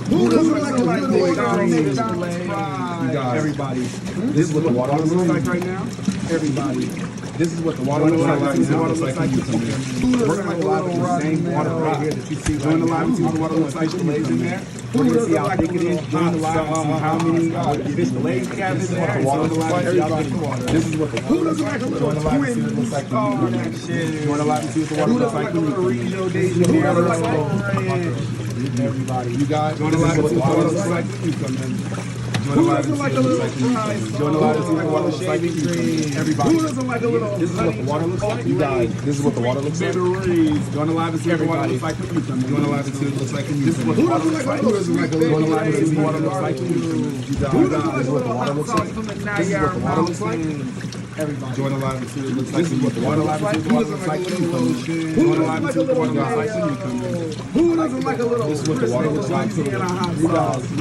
Who doesn't like a little McDonald's fries? You guys, Everybody. this is what the water looks like right now. Everybody. This is what the water looks like right now. It's like Who we're doesn't gonna go live with the same water right here that you see right now. Join the live and see what the water looks like. Fillets in there. We're gonna see how thick it is. Join the live and see how many fish fillets we have in there. Join the live and see how thick the water. This is what the water looks like. Join the live and see what it looks like. Join the live and see what the water looks like. Everybody, you guys. Join the live and see what the water looks like. Who doesn't like a little fries? Join the live and see what the water looks like. Everybody. Who doesn't like a little This is what the water looks like. You guys, this is what the water looks like. Join the live and see what the water looks like. Join the live and see what it looks like. This is what the water looks like. Who doesn't like a Join the little live and see what the water looks like. You guys, this is what the water looks like. This is what the water looks like. Everybody. Join the live and see what it looks like. This is what the water looks like. Join the live and see what the water looks like. Who doesn't like a little This is what the water looks like. You guys.